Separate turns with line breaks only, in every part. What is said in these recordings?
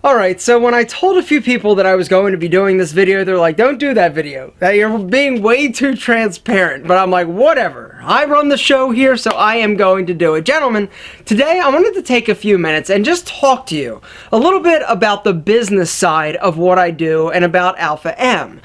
Alright, so when I told a few people that I was going to be doing this video, they're like, don't do that video. That you're being way too transparent. But I'm like, whatever. I run the show here, so I am going to do it. Gentlemen, today I wanted to take a few minutes and just talk to you a little bit about the business side of what I do and about Alpha M.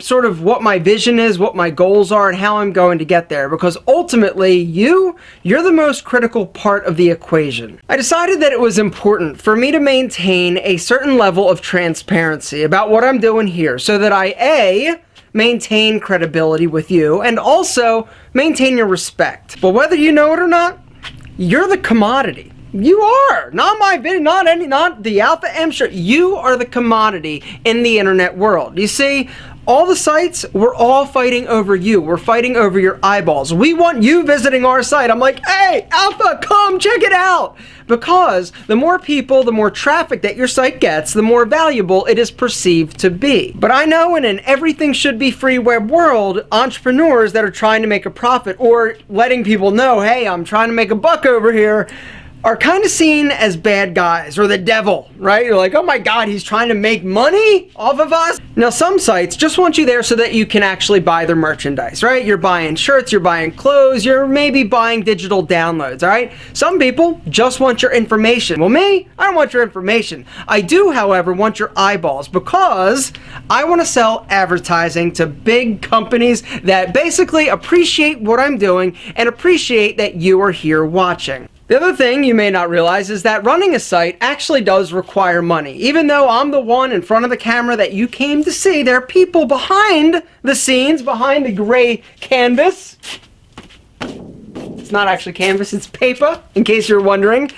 Sort of what my vision is, what my goals are, and how I'm going to get there. Because ultimately, you're the most critical part of the equation. I decided that it was important for me to maintain a certain level of transparency about what I'm doing here so that I, A, maintain credibility with you and also maintain your respect. But whether you know it or not, you're the commodity. You are. Not my video, not the Alpha M show. You are the commodity in the internet world. You see, all the sites, we're all fighting over you. We're fighting over your eyeballs. We want you visiting our site. I'm like, hey, Alpha, come check it out. Because the more people, the more traffic that your site gets, the more valuable it is perceived to be. But I know in an everything should be free web world, entrepreneurs that are trying to make a profit or letting people know, hey, I'm trying to make a buck over here, are kind of seen as bad guys or the devil, right? You're like, oh my God, he's trying to make money off of us. Now, some sites just want you there so that you can actually buy their merchandise, right? You're buying shirts, you're buying clothes, you're maybe buying digital downloads, all right? Some people just want your information. Well, me, I don't want your information. I do, however, want your eyeballs because I want to sell advertising to big companies that basically appreciate what I'm doing and appreciate that you are here watching. The other thing you may not realize is that running a site actually does require money. Even though I'm the one in front of the camera that you came to see, there are people behind the scenes, behind the gray canvas. It's not actually canvas, it's paper, in case you're wondering,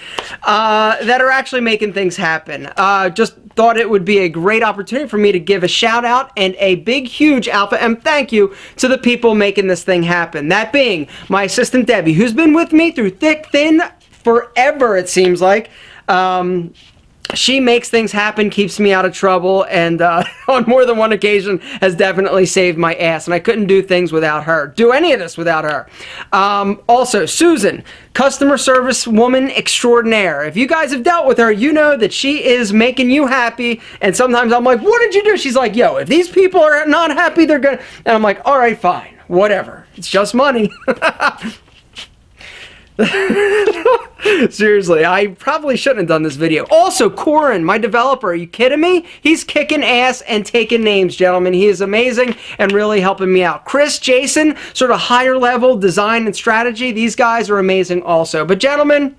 that are actually making things happen. Just thought it would be a great opportunity for me to give a shout out and a big, huge Alpha M thank you to the people making this thing happen. That being my assistant Debbie, who's been with me through thick, thin, forever, it seems like. She makes things happen, keeps me out of trouble, and on more than one occasion has definitely saved my ass, and I couldn't do things without her. Do any of this without her. Also, Susan, customer service woman extraordinaire. If you guys have dealt with her, you know that she is making you happy, and sometimes I'm like, what did you do? She's like, yo, if these people are not happy, they're gonna... And I'm like, all right, fine, whatever. It's just money. Seriously, I probably shouldn't have done this video. Also, Coran, my developer, are you kidding me? He's kicking ass and taking names, gentlemen. He is amazing and really helping me out. Kris, Jason, sort of higher level design and strategy. These guys are amazing also. But gentlemen,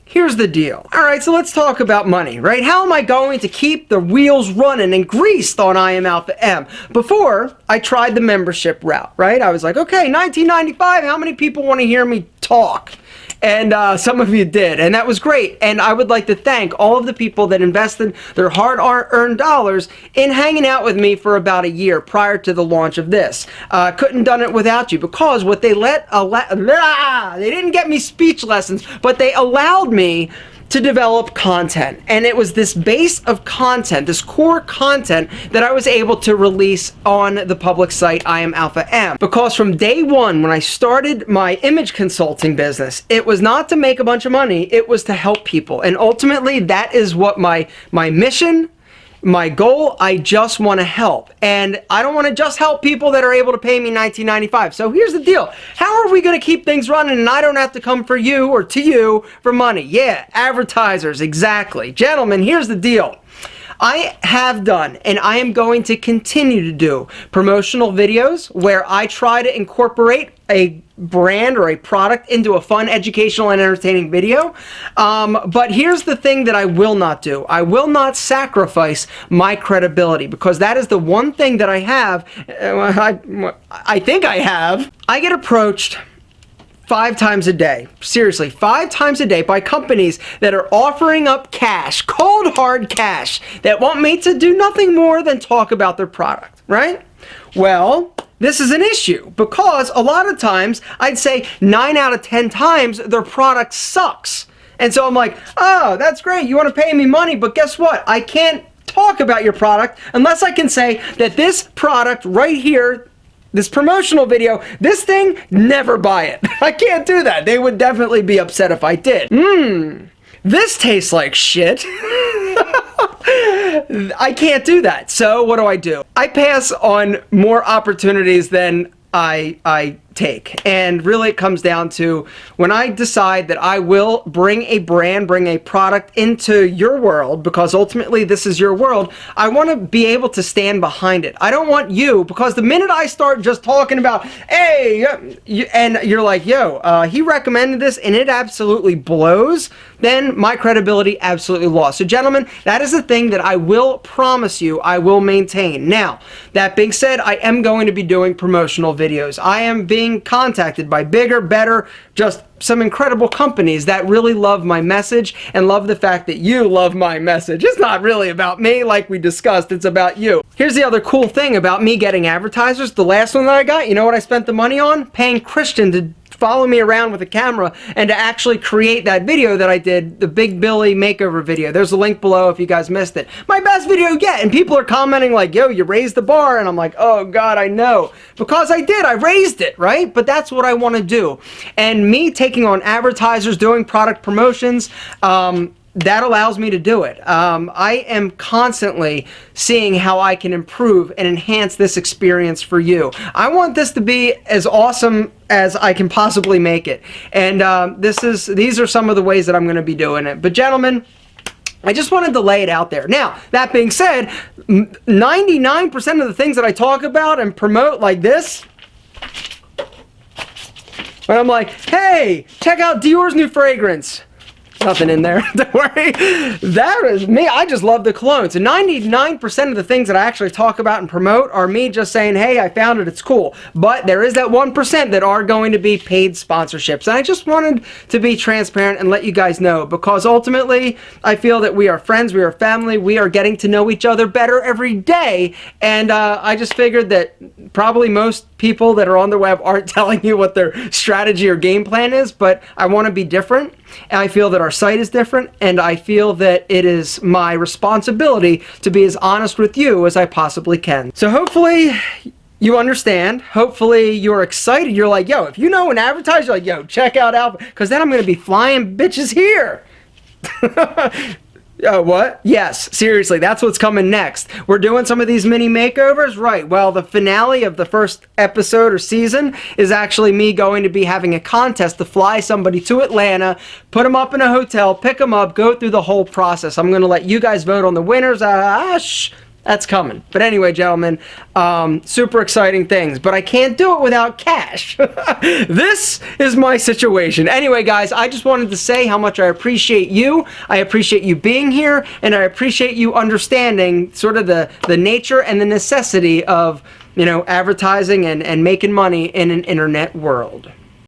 here's the deal. All right, so let's talk about money, right? How am I going to keep the wheels running and greased on I Am Alpha M? Before, I tried the membership route, right? I was like, okay, $19.95, how many people want to hear me talk? And some of you did, and that was great. And I would like to thank all of the people that invested their hard-earned dollars in hanging out with me for about a year prior to the launch of this. Couldn't done it without you because what they they didn't get me speech lessons, but they allowed me to develop content. And it was this base of content, this core content that I was able to release on the public site I Am Alpha M. Because from day one, when I started my image consulting business, it was not to make a bunch of money, it was to help people. And ultimately, that is what my mission, my goal, I just want to help. And I don't want to just help people that are able to pay me $19.95. So here's the deal. How are we going to keep things running and I don't have to come for you or to you for money? Yeah, advertisers, exactly. Gentlemen, here's the deal. I have done, and I am going to continue to do, promotional videos where I try to incorporate a brand or a product into a fun, educational, and entertaining video. But here's the thing that I will not do. I will not sacrifice my credibility because that is the one thing that I have, I think I have. I get approached 5 times a day, seriously, 5 times a day by companies that are offering up cash, cold hard cash, that want me to do nothing more than talk about their product, right? Well, this is an issue because a lot of times, I'd say 9 out of 10 times, their product sucks. And so I'm like, oh, that's great, you want to pay me money, but guess what? I can't talk about your product unless I can say that this product right here, this promotional video, this thing, never buy it. I can't do that. They would definitely be upset if I did. This tastes like shit. I can't do that. So what do? I pass on more opportunities than I take. And really it comes down to when I decide that I will bring a brand, bring a product into your world, because ultimately this is your world, I want to be able to stand behind it. I don't want you, because the minute I start just talking about, hey, and you're like, yo, he recommended this and it absolutely blows, then my credibility absolutely lost. So gentlemen, that is the thing that I will promise you I will maintain. Now, that being said, I am going to be doing promotional videos. I am being contacted by bigger, better, just some incredible companies that really love my message and love the fact that you love my message. It's not really about me like we discussed, it's about you. Here's the other cool thing about me getting advertisers. The last one that I got, you know what I spent the money on? Paying Christian to follow me around with a camera and to actually create that video that I did, the Big Billy makeover video. There's a link below if you guys missed it. My best video yet, and people are commenting like, yo, you raised the bar, and I'm like, oh God, I know. Because I did, I raised it, right? But that's what I want to do. And me taking on advertisers, doing product promotions, that allows me to do it. I am constantly seeing how I can improve and enhance this experience for you. I want this to be as awesome as I can possibly make it. And these are some of the ways that I'm going to be doing it. But gentlemen, I just wanted to lay it out there. Now, that being said, 99% of the things that I talk about and promote like this, when I'm like, hey, check out Dior's new fragrance. Nothing in there, don't worry. That is me. I just love the cologne. So 99% of the things that I actually talk about and promote are me just saying, hey, I found it, it's cool. But there is that 1% that are going to be paid sponsorships. And I just wanted to be transparent and let you guys know, because ultimately I feel that we are friends, we are family, we are getting to know each other better every day. And I just figured that probably most people that are on the web aren't telling you what their strategy or game plan is, but I want to be different. And I feel that our site is different, and I feel that it is my responsibility to be as honest with you as I possibly can. So hopefully you understand. Hopefully you're excited. You're like, yo, if you know an advertiser, you're like, yo, check out Alpha, because then I'm going to be flying bitches here. What? Yes, seriously, that's what's coming next. We're doing some of these mini makeovers, right? Well, the finale of the first episode or season is actually me going to be having a contest to fly somebody to Atlanta, put them up in a hotel, pick them up, go through the whole process. I'm going to let you guys vote on the winners. That's coming. But anyway, gentlemen, super exciting things. But I can't do it without cash. This is my situation. Anyway, guys, I just wanted to say how much I appreciate you. I appreciate you being here, and I appreciate you understanding sort of the nature and the necessity of, you know, advertising and making money in an internet world.